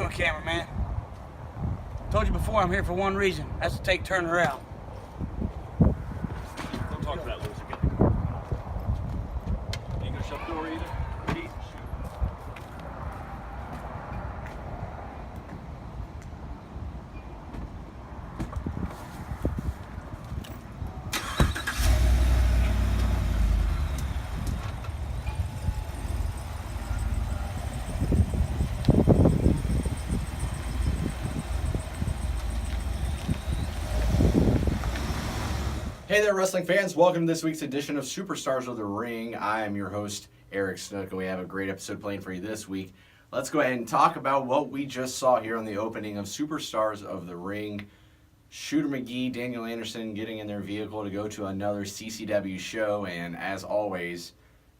on camera, man. Told you before, I'm here for one reason. That's to take Turner out. Don't talk to that loser guy. You ain't gonna shut the door either? Jesus, shoot. Hey there, wrestling fans. Welcome to this week's edition of Superstars of the Ring. I am your host, Eric Snook, and we have a great episode playing for you this week. Let's go ahead and talk about what we just saw here on the opening of Superstars of the Ring. Shooter McGee, Daniel Anderson getting in their vehicle to go to another CCW show, and as always,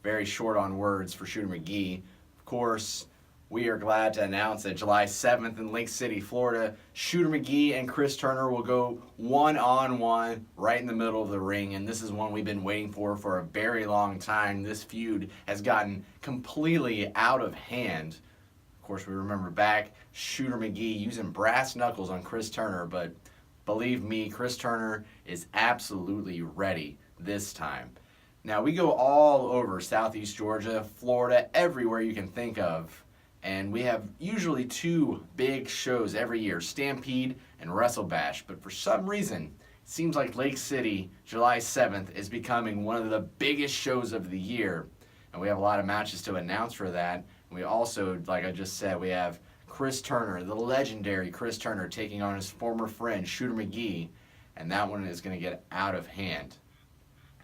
very short on words for Shooter McGee. Of course, we are glad to announce that July 7th in Lake City, Florida, Shooter McGee and Chris Turner will go one-on-one right in the middle of the ring, and this is one we've been waiting for a very long time. This feud has gotten completely out of hand. Of course, we remember back Shooter McGee using brass knuckles on Chris Turner, but believe me, Chris Turner is absolutely ready this time. Now, we go all over Southeast Georgia, Florida, everywhere you can think of. And we have usually two big shows every year, Stampede and Wrestle Bash. But for some reason, it seems like Lake City, July 7th, is becoming one of the biggest shows of the year. And we have a lot of matches to announce for that. And we also, like I just said, we have Chris Turner, the legendary Chris Turner, taking on his former friend, Shooter McGee. And that one is going to get out of hand.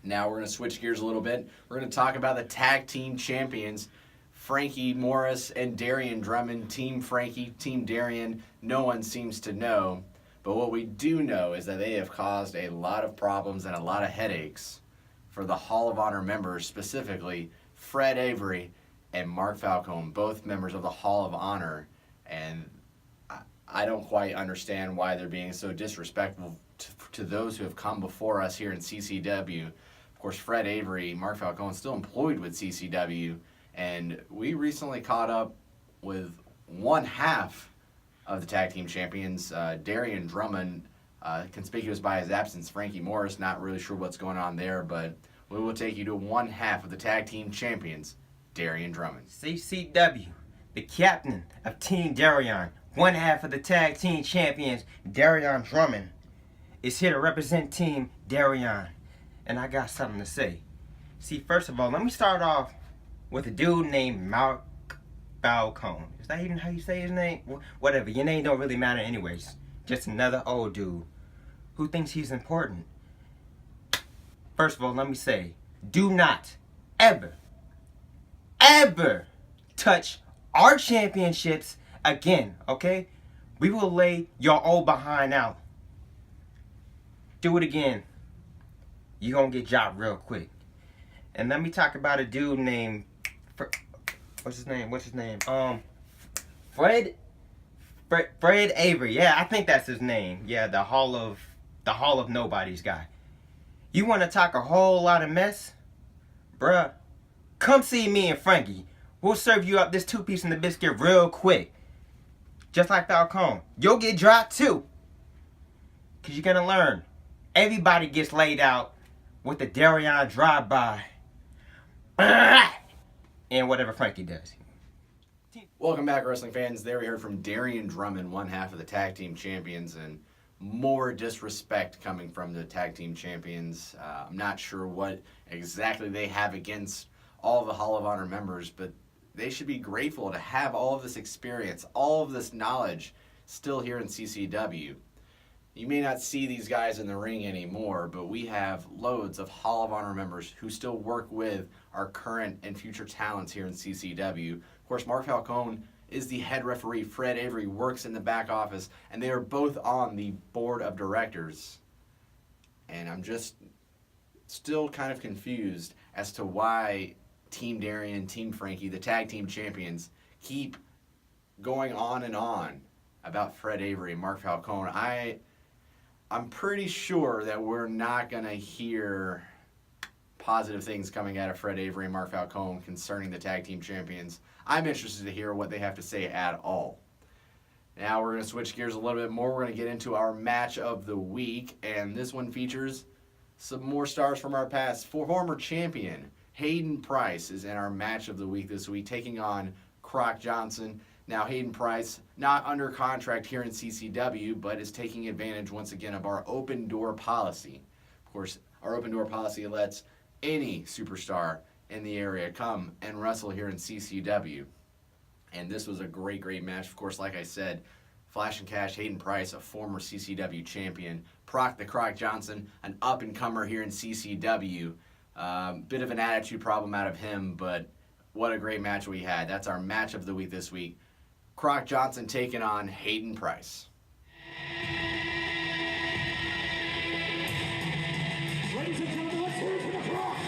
Now we're going to switch gears a little bit. We're going to talk about the tag team champions, Frankie Morris and Darryon Drummond. Team Frankie, Team Darryon, no one seems to know. But what we do know is that they have caused a lot of problems and a lot of headaches for the Hall of Honor members, specifically Fred Avery and Mark Falcone, both members of the Hall of Honor. And I don't quite understand why they're being so disrespectful to those who have come before us here in CCW. Of course, Fred Avery, Mark Falcone, still employed with CCW. And we recently caught up with one half of the tag team champions, Darryon Drummond, conspicuous by his absence, Frankie Morris, not really sure what's going on there, but we will take you to one half of the tag team champions, Darryon Drummond. CCW, the captain of Team Darryon, one half of the tag team champions, Darryon Drummond, is here to represent Team Darryon. And I got something to say. See, first of all, let me start off with a dude named Mark Falcone. Is that even how you say his name? Whatever, your name don't really matter anyways. Just another old dude who thinks he's important. First of all, let me say, do not ever touch our championships again, okay? We will lay your old behind out. Do it again, you're gonna get dropped real quick. And let me talk about a dude named What's his name? Fred Avery. Yeah, I think that's his name. Yeah, the Hall of Nobodies guy. You want to talk a whole lot of mess? Bruh, come see me and Frankie. We'll serve you up this 2-piece in the biscuit real quick. Just like Falcone. You'll get dropped too. Because you're going to learn. Everybody gets laid out with the Darryon drive-by. And whatever Frankie does. Welcome back, wrestling fans. There we heard from Darryon Drummond, one half of the tag team champions, and more disrespect coming from the tag team champions. I'm not sure what exactly they have against all of the Hall of Honor members, but they should be grateful to have all of this experience, all of this knowledge still here in CCW. You may not see these guys in the ring anymore, but we have loads of Hall of Honor members who still work with our current and future talents here in CCW. Of course, Mark Falcone is the head referee. Fred Avery works in the back office, and they are both on the board of directors. And I'm just still kind of confused as to why Team Darryon, Team Frankie, the tag team champions, keep going on and on about Fred Avery and Mark Falcone. I'm pretty sure that we're not going to hear positive things coming out of Fred Avery and Mark Falcone concerning the tag team champions. I'm interested to hear what they have to say at all. Now we're going to switch gears a little bit more. We're going to get into our match of the week, and this one features some more stars from our past. Former champion Hayden Price is in our match of the week this week, taking on Proc Johnson. Now, Hayden Price, not under contract here in CCW, but is taking advantage once again of our open door policy. Of course, our open door policy lets any superstar in the area come and wrestle here in CCW. And this was a great match. Of course, like I said, Flash and Cash, Hayden Price, a former CCW champion. Proc the Croc Johnson, an up-and-comer here in CCW. Bit of an attitude problem out of him, but what a great match we had. That's our match of the week this week. Proc Johnson taking on Hayden Price. Ladies and gentlemen, let's hear it for the Proc.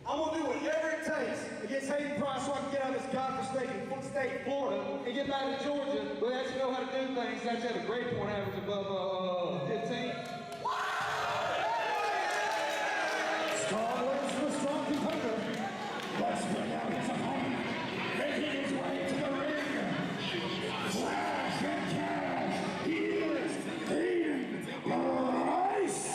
I'm gonna do whatever it takes against Hayden Price so I can get out of this godforsaken state, Florida, and get back to Georgia. But they actually know how to do things. They actually have a grade point average above 15. Strong words from a strong competitor. Let's bring out his opponent, making his way to the ring. Flash and Cash. He is Hayden Price.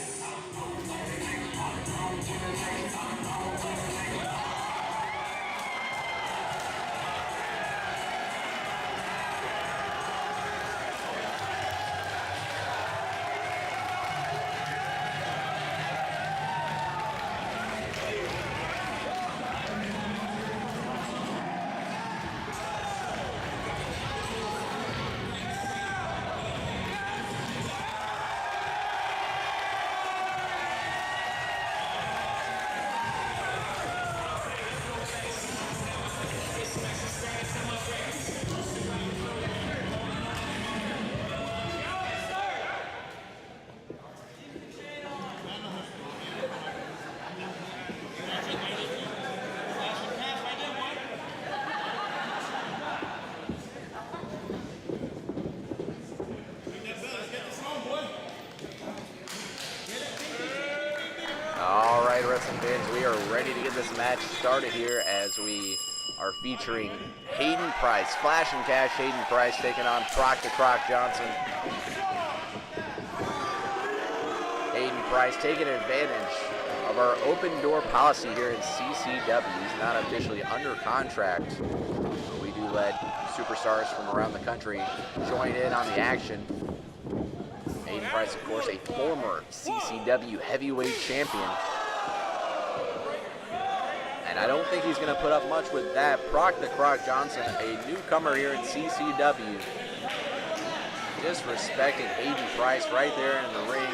All right, wrestling fans, we are ready to get this match started here as we are featuring Hayden Price, Flash and Cash Hayden Price taking on Proc the Croc Johnson. Hayden Price taking advantage of our open door policy here in CCW. He's not officially under contract, but we do let superstars from around the country join in on the action. Hayden Price, of course, a former CCW heavyweight champion. And I don't think he's going to put up much with that. Proc the Croc Johnson, a newcomer here in CCW. Disrespecting Hayden Price right there in the ring.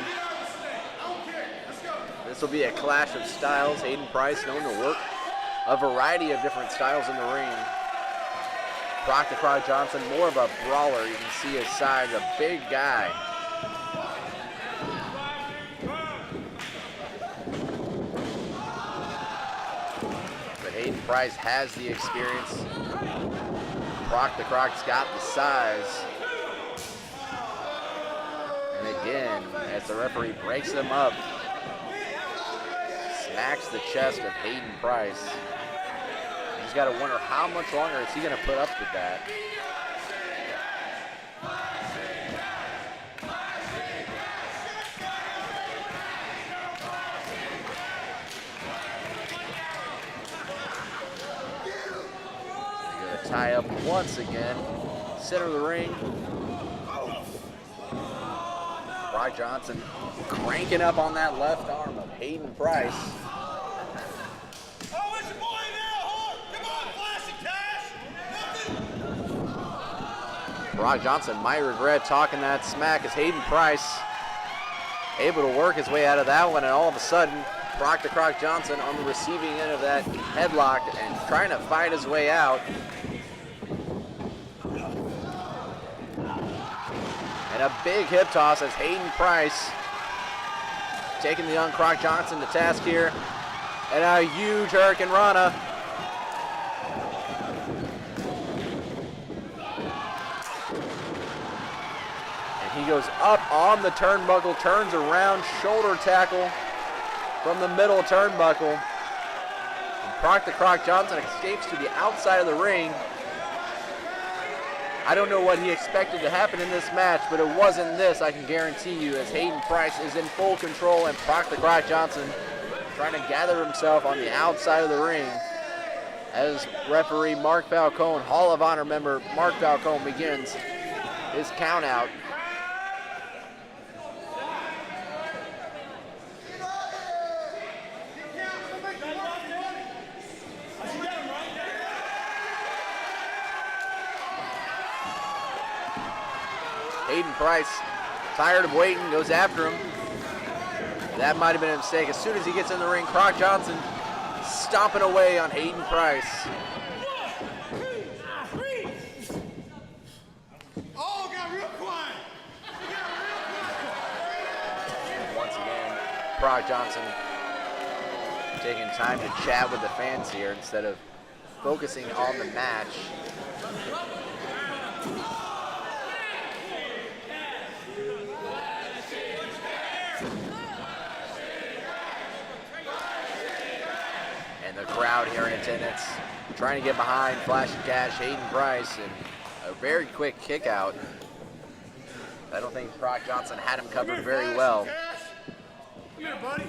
This will be a clash of styles. Hayden Price known to work a variety of different styles in the ring. Proc the Croc Johnson, more of a brawler. You can see his size, a big guy. Hayden Price has the experience. Proc the Croc's got the size. And again, as the referee breaks them up, smacks the chest of Hayden Price. He's got to wonder how much longer is he going to put up with that. Tie up once again, center of the ring. Proc Johnson cranking up on that left arm of Hayden Price. Oh, it's your boy now, huh? Come on, Flash and Cash. Nothing. Proc Johnson might regret talking that smack as Hayden Price able to work his way out of that one, and all of a sudden, Proc the Croc Johnson on the receiving end of that headlock and trying to fight his way out. And a big hip toss as Hayden Price taking the young Proc Johnson to task here. And a huge Hurricane Rana. And he goes up on the turnbuckle, turns around, shoulder tackle from the middle turnbuckle. And Proc Johnson escapes to the outside of the ring. I don't know what he expected to happen in this match, but it wasn't this, I can guarantee you, as Hayden Price is in full control and Proc Johnson trying to gather himself on the outside of the ring as referee Mark Falcone, Hall of Honor member Mark Falcone, begins his count out. Hayden Price, tired of waiting, goes after him. That might have been a mistake. As soon as he gets in the ring, Proc Johnson stomping away on Hayden Price. Oh, got real quiet. Once again, Proc Johnson taking time to chat with the fans here instead of focusing on the match. And the crowd here in attendance trying to get behind Flash and Cash, Hayden Price, and a very quick kick out. I don't think Proc Johnson had him covered very well. Come here, buddy.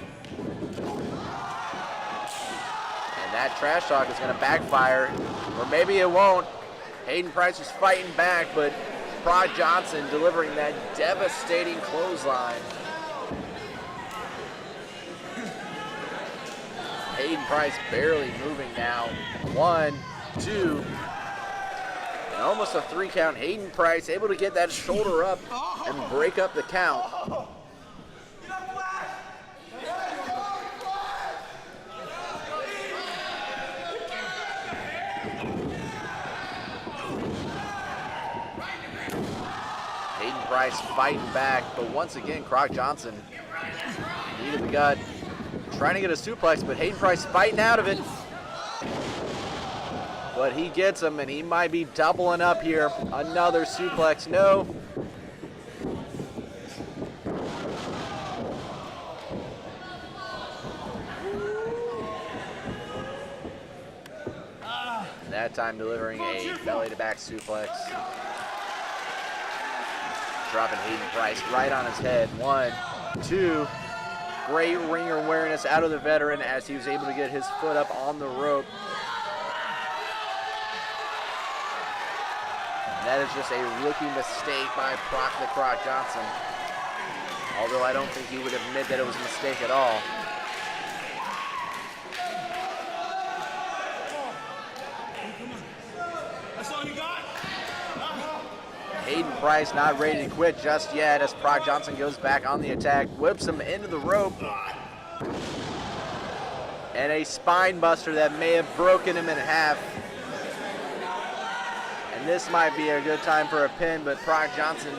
And that trash talk is going to backfire, or maybe it won't. Hayden Price was fighting back, but Proc Johnson delivering that devastating clothesline. Hayden Price barely moving now. 1, 2, and almost a 3 count. Hayden Price able to get that shoulder up and break up the count. Hayden Price fighting back, but once again, Proc Johnson needed the gut. Trying to get a suplex, but Hayden Price fighting out of it. But he gets him, and he might be doubling up here. Another suplex, no. That time delivering a belly-to-back suplex. Dropping Hayden Price right on his head. 1, 2. Great ringer awareness out of the veteran as he was able to get his foot up on the rope. And that is just a rookie mistake by Proc Johnson. Although I don't think he would admit that it was a mistake at all. That's all you got? Hayden Price not ready to quit just yet as Proc Johnson goes back on the attack, whips him into the rope. And a spine buster that may have broken him in half. And this might be a good time for a pin, but Proc Johnson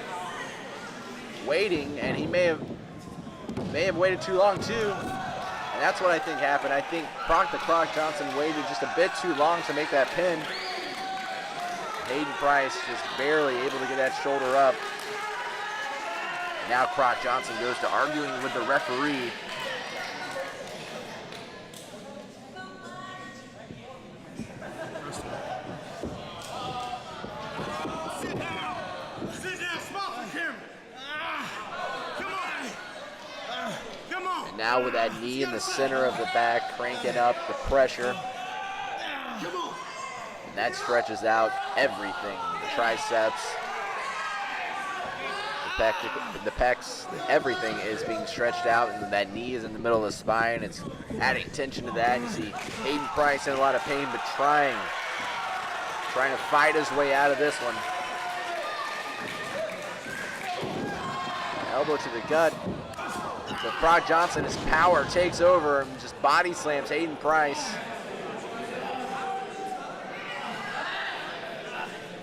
waiting, and he may have waited too long too. And that's what I think happened. I think Proc Johnson waited just a bit too long to make that pin. Hayden Price just barely able to get that shoulder up. Now Proc Johnson goes to arguing with the referee. Sit down. Sit down. Smile for the camera. Come on. Come on. And now with that knee in the center of the back, cranking up the pressure. Come on. That stretches out everything. The triceps, the pecs, everything is being stretched out, and that knee is in the middle of the spine. It's adding tension to that. You see Hayden Price in a lot of pain, but trying to fight his way out of this one. Elbow to the gut. So Proc Johnson, his power takes over and just body slams Hayden Price.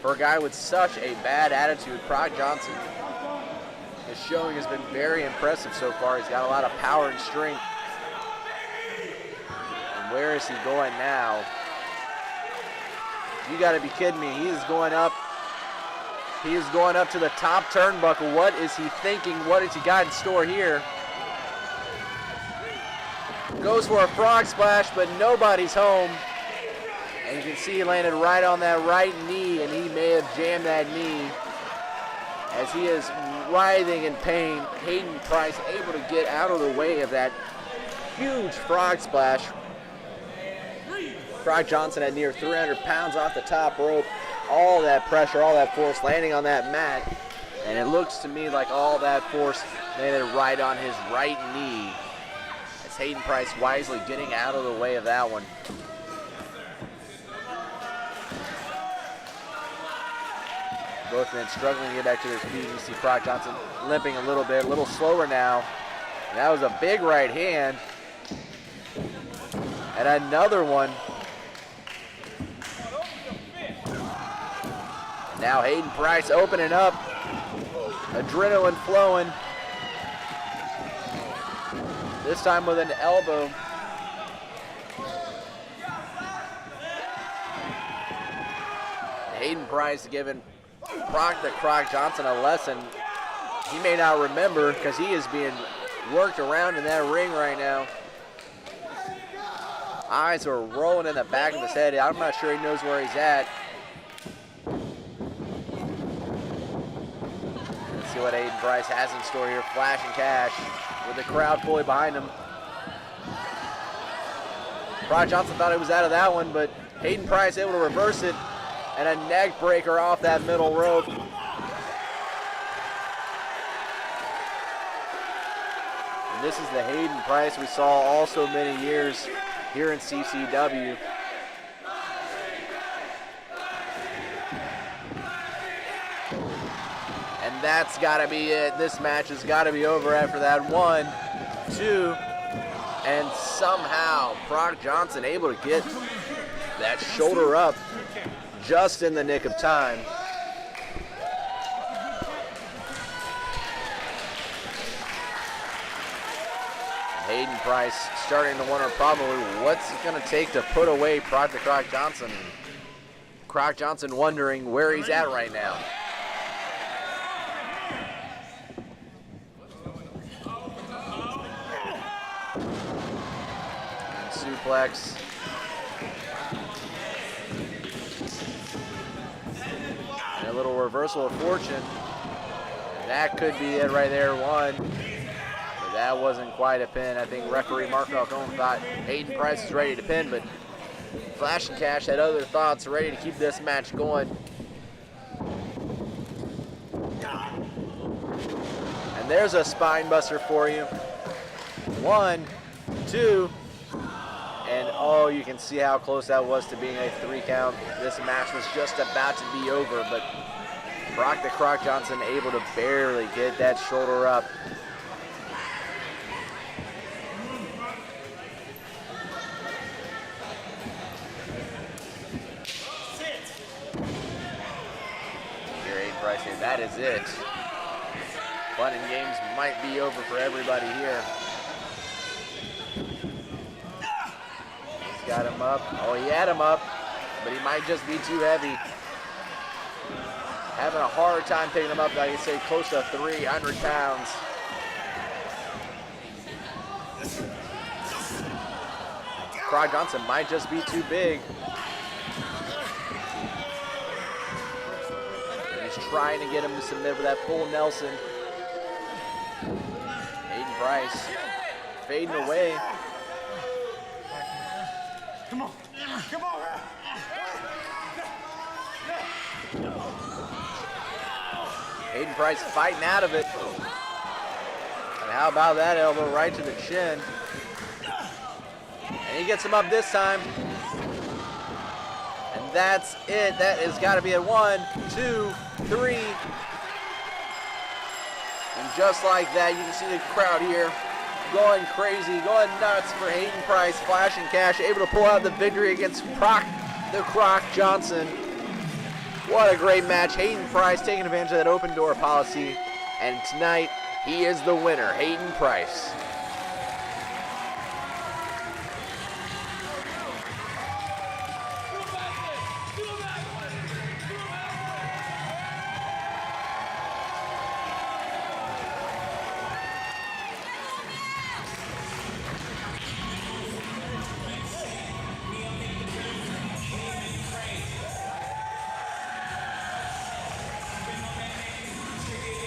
For a guy with such a bad attitude, Proc Johnson His showing has been very impressive so far. He's got a lot of power and strength. And where is he going now? You got to be kidding me. He is going up. He is going up to the top turnbuckle. What is he thinking? What has he got in store here? Goes for a frog splash, but nobody's home. And you can see he landed right on that right knee, and he may have jammed that knee as he is writhing in pain. Hayden Price able to get out of the way of that huge frog splash. Proc Johnson at near 300 pounds off the top rope. All that pressure, all that force landing on that mat. And it looks to me like all that force landed right on his right knee. As Hayden Price wisely getting out of the way of that one. Both men struggling to get back to their feet. You see Proc Johnson limping a little slower now. And that was a big right hand. And another one. Now Hayden Price opening up. Adrenaline flowing. This time with an elbow. Hayden Price giving Proc Johnson a lesson he may not remember because he is being worked around in that ring right now. Eyes are rolling in the back of his head. I'm not sure he knows where he's at. Let's see what Hayden Price has in store here. Flashing cash with the crowd fully behind him. Proc Johnson thought he was out of that one, but Hayden Price able to reverse it. And a neck breaker off that middle rope. And this is the Hayden Price we saw all so many years here in CCW. And that's got to be it. This match has got to be over after that. 1, 2, and somehow Proc Johnson able to get that shoulder up just in the nick of time. Hayden Price starting to wonder probably what's it going to take to put away Proc Johnson. Proc Johnson wondering where he's at right now. And suplex. A little reversal of fortune. That could be it right there, 1. But that wasn't quite a pin. I think referee Mark Falcone thought Hayden Price was ready to pin, but Flash and Cash had other thoughts, ready to keep this match going. And there's a spine buster for you. 1, 2. And oh, you can see how close that was to being a 3 count. This match was just about to be over, but Proc Johnson able to barely get that shoulder up. Here, Hayden Price here, that is it. Fun and games might be over for everybody here. Got him up. Oh, he had him up, but he might just be too heavy. Having a hard time picking him up, like I say, close to 300 pounds. Proc Johnson might just be too big. And he's trying to get him to submit with that full Nelson. Hayden Price fading away. Come on. Come on. Hayden Price fighting out of it. And how about that elbow right to the chin? And he gets him up this time. And that's it. That has got to be a 1, 2, 3. And just like that, you can see the crowd here going crazy, going nuts for Hayden Price. Flash and Cash able to pull out the victory against Proc Johnson. What a great match. Hayden Price taking advantage of that open door policy. And tonight, he is the winner, Hayden Price.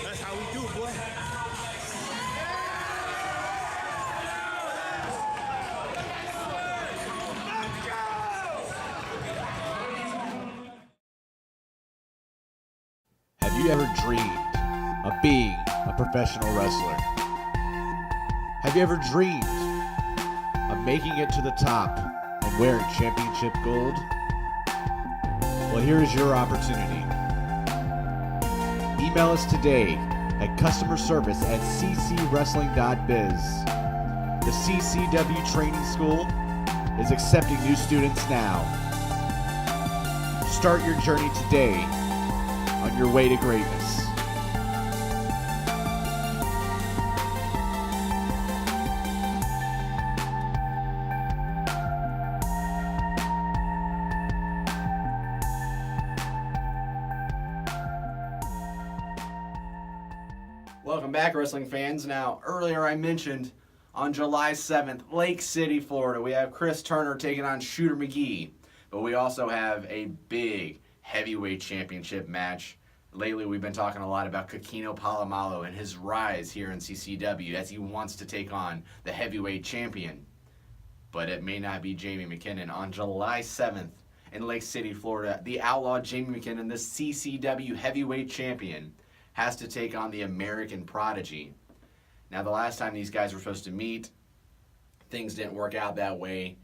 That's how we do, boy. Have you ever dreamed of being a professional wrestler? Have you ever dreamed of making it to the top and wearing championship gold? Well, here is your opportunity. Email us today at customerservice@ccwrestling.biz. The CCW Training School is accepting new students now. Start your journey today on your way to greatness. Welcome back, wrestling fans. Now, earlier I mentioned on July 7th, Lake City, Florida, we have Chris Turner taking on Shooter McGee. But we also have a big heavyweight championship match. Lately, we've been talking a lot about Kikino Palomalo and his rise here in CCW as he wants to take on the heavyweight champion. But it may not be Jamie McKinnon. On July 7th in Lake City, Florida, the outlaw Jamie McKinnon, the CCW heavyweight champion, has to take on the American Prodigy. Now, the last time these guys were supposed to meet, things didn't work out that way.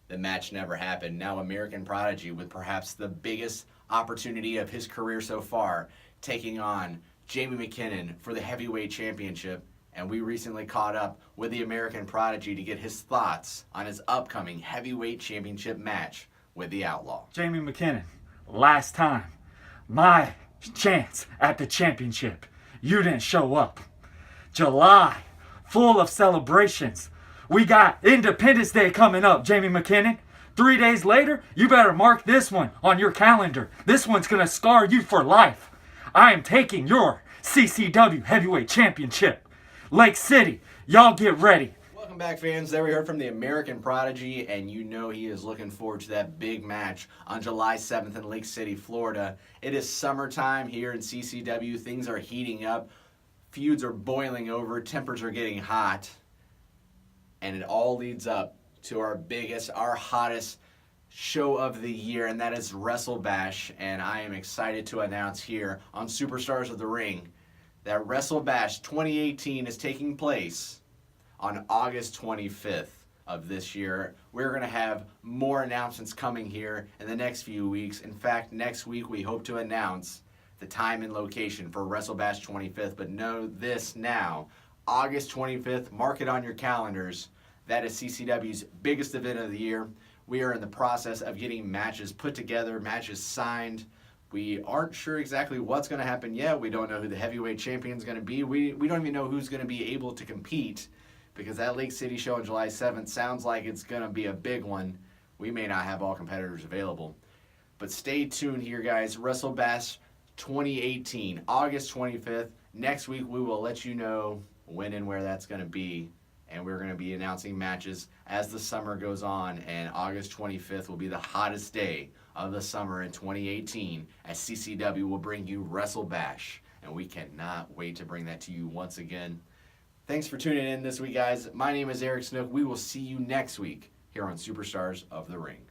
The match never happened. Now, American Prodigy, with perhaps the biggest opportunity of his career so far, taking on Jamie McKinnon for the heavyweight championship. And we recently caught up with the American Prodigy to get his thoughts on his upcoming heavyweight championship match with the Outlaw. Jamie McKinnon, last time, my chance at the championship. You didn't show up. July, full of celebrations. We got Independence Day coming up, Jamie McKinnon. 3 days later, you better mark this one on your calendar. This one's gonna scar you for life. I am taking your CCW Heavyweight Championship. Lake City, y'all get ready. Welcome back, fans. There we heard from the American Prodigy, and you know he is looking forward to that big match on July 7th in Lake City, Florida. It is summertime here in CCW. Things are heating up. Feuds are boiling over. Tempers are getting hot. And it all leads up to our biggest, our hottest show of the year, and that is Wrestle Bash. And I am excited to announce here on Superstars of the Ring that Wrestle Bash 2018 is taking place on August 25th of this year. We're going to have more announcements coming here in the next few weeks. In fact, next week we hope to announce the time and location for Wrestle Bash 25th. But know this now, August 25th, mark it on your calendars. That is CCW's biggest event of the year. We are in the process of getting matches put together, matches signed. We aren't sure exactly what's going to happen yet. We don't know who the heavyweight champion is going to be. We don't even know who's going to be able to compete, because that Lake City show on July 7th sounds like it's going to be a big one. We may not have all competitors available. But stay tuned here, guys. Wrestle Bash 2018, August 25th. Next week, we will let you know when and where that's going to be. And we're going to be announcing matches as the summer goes on. And August 25th will be the hottest day of the summer in 2018, as CCW will bring you Wrestle Bash. And we cannot wait to bring that to you once again. Thanks for tuning in this week, guys. My name is Eric Snook. We will see you next week here on Superstars of the Ring.